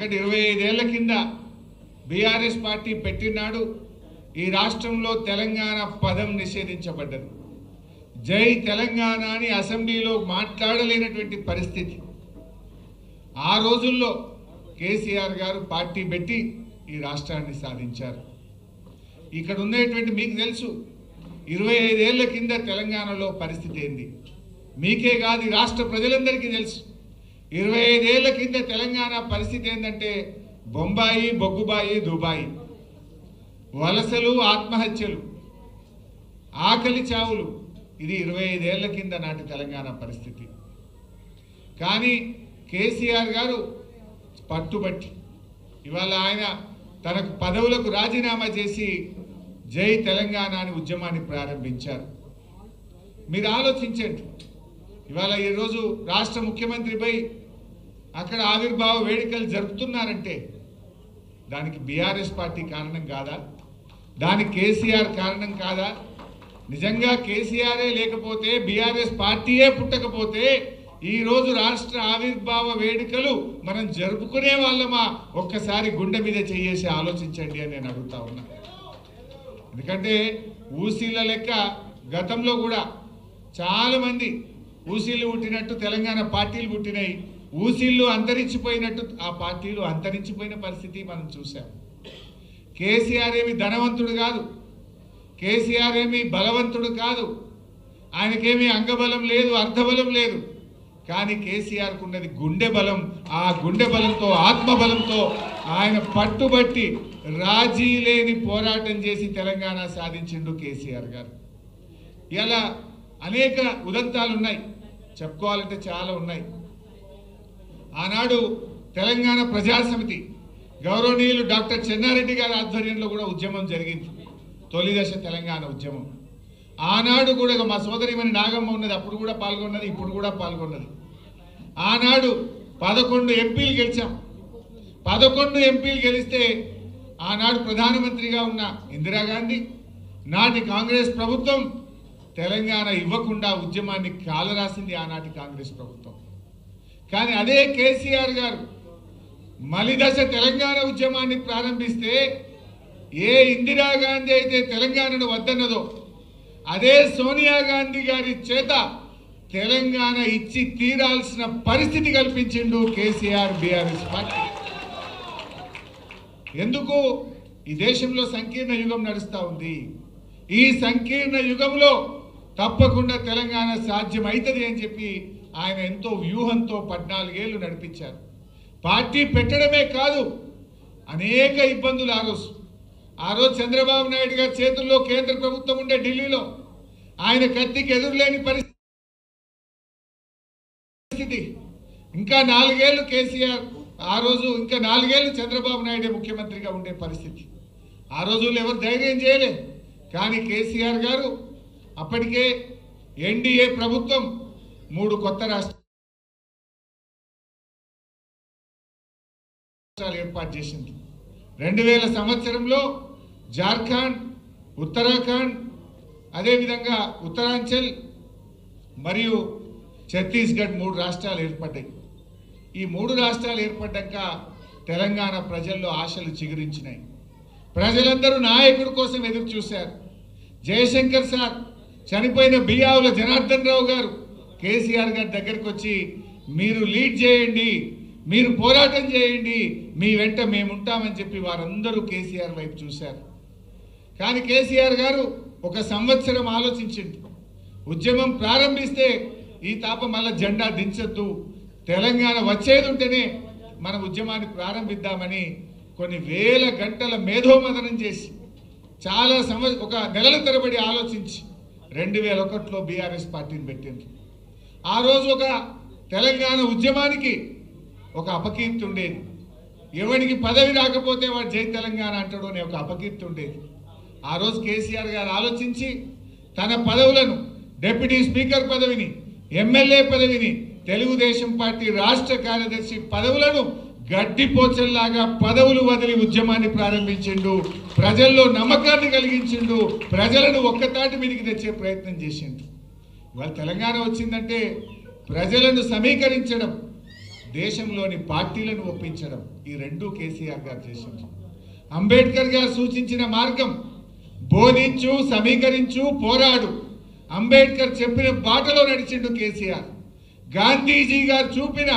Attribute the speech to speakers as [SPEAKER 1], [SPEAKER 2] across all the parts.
[SPEAKER 1] ఎందుకంటే 25 ఏళ్ల కింద బీఆర్ఎస్ పార్టీ పెట్టినాడు ఈ రాష్ట్రంలో తెలంగాణ పదం నిషేధించబడ్డది. జై తెలంగాణ అని అసెంబ్లీలో మాట్లాడలేనటువంటి పరిస్థితి. ఆ రోజుల్లో కేసీఆర్ గారు పార్టీ పెట్టి ఈ రాష్ట్రాన్ని సాధించారు. ఇక్కడ ఉండేటువంటి మీకు తెలుసు 25 ఏళ్ల కింద తెలంగాణలో పరిస్థితి ఏంది. మీకే కాదు రాష్ట్ర ప్రజలందరికీ తెలుసు. 25 ఏళ్ల కింద తెలంగాణ పరిస్థితి ఏంటంటే బొంబాయి, బొగ్గుబాయి, దుబాయి, వలసలు, ఆత్మహత్యలు, ఆకలి చావులు. ఇది 25 ఏళ్ల కింద నాటి తెలంగాణ పరిస్థితి. కానీ కేసీఆర్ గారు పట్టుబట్టి ఇవాళ ఆయన తనకు పదవులకు రాజీనామా చేసి జై తెలంగాణ అని ఉద్యమాన్ని ప్రారంభించారు. మీరు ఆలోచించండి, ఇవాళ ఈరోజు రాష్ట్ర ముఖ్యమంత్రిపై అక్కడ ఆవిర్భావ వేడుకలు జరుపుతున్నారంటే దానికి బీఆర్ఎస్ పార్టీ కారణం కాదా? దానికి కేసీఆర్ కారణం కాదా? నిజంగా కేసీఆరే లేకపోతే, బీఆర్ఎస్ పార్టీయే పుట్టకపోతే ఈరోజు రాష్ట్ర ఆవిర్భావ వేడుకలు మనం జరుపుకునే వాళ్ళమా? ఒక్కసారి గుండె మీద చేసి ఆలోచించండి అని నేను అడుగుతా ఉన్నా. ఎందుకంటే ఊసీల లెక్క గతంలో కూడా చాలామంది ఊసీలు పుట్టినట్టు తెలంగాణ పార్టీలు పుట్టినాయి. ఊసీళ్ళు అంతరించిపోయినట్టు ఆ పార్టీలు అంతరించిపోయిన పరిస్థితి మనం చూసాం. కేసీఆర్ ఏమి ధనవంతుడు కాదు, కేసీఆర్ ఏమి బలవంతుడు కాదు, ఆయనకేమీ అంగబలం లేదు, అర్ధబలం లేదు. కానీ కేసీఆర్కు ఉన్నది గుండె బలం. ఆ గుండె బలంతో, ఆత్మబలంతో ఆయన పట్టుబట్టి రాజీ లేని పోరాటం చేసి తెలంగాణ సాధించిండు కేసీఆర్ గారు. ఇలా అనేక ఉదంతాలు ఉన్నాయి, చెప్పుకోవాలంటే చాలా ఉన్నాయి. ఆనాడు తెలంగాణ ప్రజాసమితి గౌరవనీయులు డాక్టర్ చెన్నారెడ్డి గారి ఆధ్వర్యంలో కూడా ఉద్యమం జరిగింది, తొలి దశ తెలంగాణ ఉద్యమం. ఆనాడు కూడా మా సోదరిమణి నాగమ్మ ఉన్నది, అప్పుడు కూడా పాల్గొన్నది, ఇప్పుడు కూడా పాల్గొన్నది. ఆనాడు 11 ఎంపీలు గెలిచాం. 11 ఎంపీలు గెలిస్తే ఆనాడు ప్రధానమంత్రిగా ఉన్న ఇందిరాగాంధీ, నాటి కాంగ్రెస్ ప్రభుత్వం తెలంగాణ ఇవ్వకుండా ఉద్యమాన్ని కాలరాసింది ఆనాటి కాంగ్రెస్ ప్రభుత్వం. కానీ అదే కేసీఆర్ గారు మలిదశ తెలంగాణ ఉద్యమాన్ని ప్రారంభిస్తే ఏ ఇందిరాగాంధీ అయితే తెలంగాణను వద్దన్నదో అదే సోనియా గాంధీ గారి చేత తెలంగాణ ఇచ్చి తీరాల్సిన పరిస్థితి కల్పించిండు కేసీఆర్ బీఆర్ఎస్ పార్టీ. ఎందుకు? ఈ దేశంలో సంకీర్ణ యుగం నడుస్తూ ఉంది. ఈ సంకీర్ణ యుగంలో తప్పకుండా తెలంగాణ సాధ్యం అవుతుంది అని చెప్పి ఆయన ఎంతో వ్యూహంతో 14 ఏళ్ళు నడిపించారు. పార్టీ పెట్టడమే కాదు, అనేక ఇబ్బందులు. ఆ రోజు చంద్రబాబు నాయుడు గారి చేతుల్లో కేంద్ర ప్రభుత్వం ఉండే ఢిల్లీలో ఆయన కత్తికి ఎదురులేని పరిస్థితి. ఇంకా 4 ఏళ్ళు కేసీఆర్, ఆ రోజు ఇంకా 4 ఏళ్ళు చంద్రబాబు నాయుడే ముఖ్యమంత్రిగా ఉండే పరిస్థితి. ఆ రోజుల్లో ఎవరు ధైర్యం చేయలే. కానీ కేసీఆర్ గారు అప్పటికే ఎన్డీఏ ప్రభుత్వం 3 కొత్త రాష్ట్రాలు ఏర్పాటు చేసింది. 2000 సంవత్సరంలో జార్ఖండ్, ఉత్తరాఖండ్, అదేవిధంగా ఉత్తరాంచల్ మరియు ఛత్తీస్గఢ్ 3 రాష్ట్రాలు ఏర్పడ్డాయి. ఈ 3 రాష్ట్రాలు ఏర్పడ్డాక తెలంగాణ ప్రజల్లో ఆశలు చిగురించినాయి. ప్రజలందరూ నాయకుడి కోసం ఎదురు చూశారు. జయశంకర్ సార్, చనిపోయిన బియ్యావుల జనార్దన్ రావు గారు కేసీఆర్ గారి దగ్గరికి వచ్చి మీరు లీడ్ చేయండి, మీరు పోరాటం చేయండి, మీ వెంట మేముంటామని చెప్పి వారందరూ కేసీఆర్ వైపు చూశారు. కానీ కేసీఆర్ గారు 1 సంవత్సరం ఆలోచించింది. ఉద్యమం ప్రారంభిస్తే ఈ తాప మళ్ళీ జెండా దించొద్దు, తెలంగాణ వచ్చేది ఉంటేనే మన ఉద్యమాన్ని ప్రారంభిద్దామని కొన్ని వేల గంటల మేధోమథనం చేసి చాలా 1 నెలల తరబడి ఆలోచించి 2001లో బీఆర్ఎస్ పార్టీని పెట్టింది. ఆ రోజు ఒక తెలంగాణ ఉద్యమానికి ఒక అపకీర్తి ఉండేది. ఎవరికి పదవి రాకపోతే వాడు జై తెలంగాణ అంటాడు అనే ఒక అపకీర్తి ఉండేది. ఆ రోజు కేసీఆర్ గారు ఆలోచించి తన పదవులను, డిప్యూటీ స్పీకర్ పదవిని, ఎమ్మెల్యే పదవిని, తెలుగుదేశం పార్టీ రాష్ట్ర కార్యదర్శి పదవులను గడ్డిపోచల్లాగా పదవులు వదిలి ఉద్యమాన్ని ప్రారంభించిండు. ప్రజల్లో నమ్మకాన్ని కలిగించిండు. ప్రజలను ఒక్కతాటి మీదకి తెచ్చే ప్రయత్నం చేసిండు. ఇవాళ తెలంగాణ వచ్చిందంటే ప్రజలను సమీకరించడం, దేశంలోని పార్టీలను ఒప్పించడం, ఈ రెండు కేసీఆర్ గారు చేసింది. అంబేద్కర్ గారు సూచించిన మార్గం బోధించు, సమీకరించు, పోరాడు. అంబేద్కర్ చెప్పిన బాటలో నడిచిండు కేసీఆర్. గాంధీజీ గారు చూపిన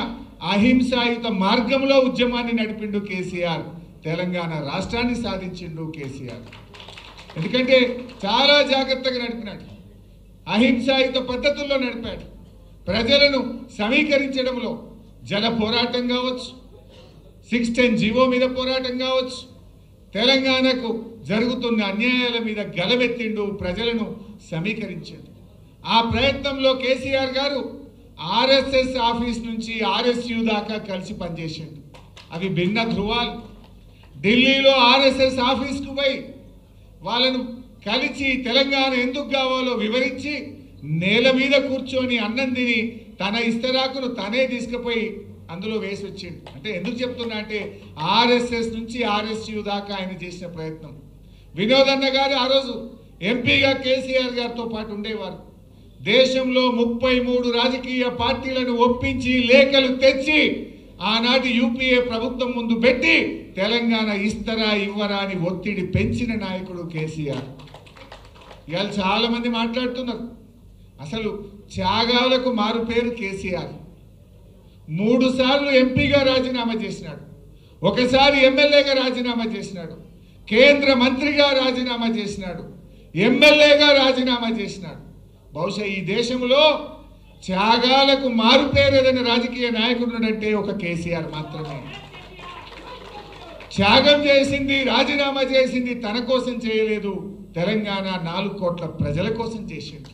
[SPEAKER 1] అహింసాయుత మార్గంలో ఉద్యమాన్ని నడిపిండు కేసీఆర్. తెలంగాణ రాష్ట్రాన్ని సాధించిండు కేసీఆర్. ఎందుకంటే చాలా జాగ్రత్తగా నడిపినాడు, అహింసాయుత పద్ధతుల్లో నడిపాడు. ప్రజలను సమీకరించడంలో జల పోరాటం కావచ్చు, 610 జీవో మీద పోరాటం కావచ్చు, తెలంగాణకు జరుగుతున్న అన్యాయాల మీద గలమెత్తిండు, ప్రజలను సమీకరించాడు. ఆ ప్రయత్నంలో కేసీఆర్ గారు ఆర్ఎస్ఎస్ ఆఫీస్ నుంచి ఆర్ఎస్యు దాకా కలిసి పనిచేసిండు. అవి భిన్న ధృవాలు. ఢిల్లీలో ఆర్ఎస్ఎస్ ఆఫీస్కు పోయి వాళ్ళను కలిసి తెలంగాణ ఎందుకు కావాలో వివరించి నేల మీద కూర్చొని అన్నం తిని తన ఇస్తరాకును తనే తీసుకుపోయి అందులో వేసి వచ్చిండు. అంటే ఎందుకు చెప్తున్నా అంటే ఆర్ఎస్ఎస్ నుంచి ఆర్ఎస్యు దాకా ఆయన చేసిన ప్రయత్నం. వినోద్ అన్న గారు ఆ రోజు ఎంపీగా కేసీఆర్ గారితో పాటు ఉండేవారు. దేశంలో 33 రాజకీయ పార్టీలను ఒప్పించి లేఖలు తెచ్చి ఆనాటి యూపీఏ ప్రభుత్వం ముందు పెట్టి తెలంగాణ ఇస్తరా ఇవ్వరా అని ఒత్తిడి పెంచిన నాయకుడు కేసీఆర్. ఇవాళ చాలా మంది మాట్లాడుతున్నారు, అసలు త్యాగాలకు మారు పేరు కేసీఆర్. 3 సార్లు ఎంపీగా రాజీనామా చేసినాడు, ఒకసారి ఎమ్మెల్యేగా రాజీనామా చేసినాడు, కేంద్ర మంత్రిగా రాజీనామా చేసినాడు, ఎమ్మెల్యేగా రాజీనామా చేసినాడు. బహుశా ఈ దేశంలో త్యాగాలకు మారు పేరు ఏదైనా రాజకీయ నాయకుడునంటే ఒక కేసీఆర్ మాత్రమే. త్యాగం చేసింది, రాజీనామా చేసింది తన కోసం చేయలేదు, తెలంగాణ 4 కోట్ల ప్రజల కోసం చేసిండు.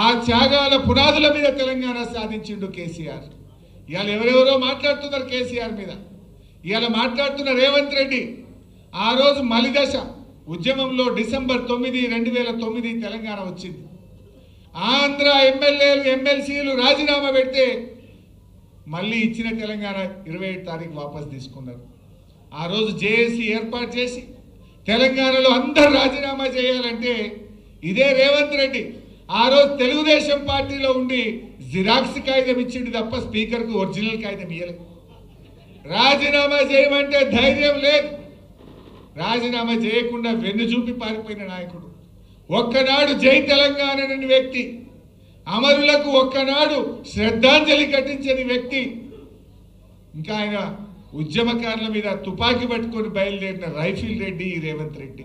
[SPEAKER 1] ఆ త్యాగాల పునాదుల మీద తెలంగాణ సాధించిండు కేసీఆర్. ఇవాళ ఎవరెవరో మాట్లాడుతున్నారు కేసీఆర్ మీద. ఇవాళ మాట్లాడుతున్న రేవంత్ రెడ్డి ఆ రోజు మలిదశ ఉద్యమంలో డిసెంబర్ 9, 2009 తెలంగాణ వచ్చింది. ఆంధ్ర ఎమ్మెల్యేలు ఎమ్మెల్సీలు రాజీనామా పెడితే మళ్ళీ ఇచ్చిన తెలంగాణ 27 తారీఖు వాపసు తీసుకున్నారు. ఆ రోజు జేఏసీ ఏర్పాటు చేసి తెలంగాణలో అందరూ రాజీనామా చేయాలంటే ఇదే రేవంత్ రెడ్డి ఆ రోజు తెలుగుదేశం పార్టీలో ఉండి జిరాక్స్ కాగితం ఇచ్చిండు తప్ప స్పీకర్కు ఒరిజినల్ కాగితం ఇవ్వలేదు. రాజీనామా చేయమంటే ధైర్యం లేదు, రాజీనామా చేయకుండా వెన్ను చూపి పారిపోయిన నాయకుడు. ఒక్కనాడు జై తెలంగాణ అనే వ్యక్తి, అమరులకు ఒక్కనాడు శ్రద్ధాంజలి ఘటించని వ్యక్తి, ఇంకా ఆయన ఉద్యమకారుల మీద తుపాకీ పట్టుకొని బయలుదేరిన రైఫిల్ రెడ్డి రేవంత్ రెడ్డి.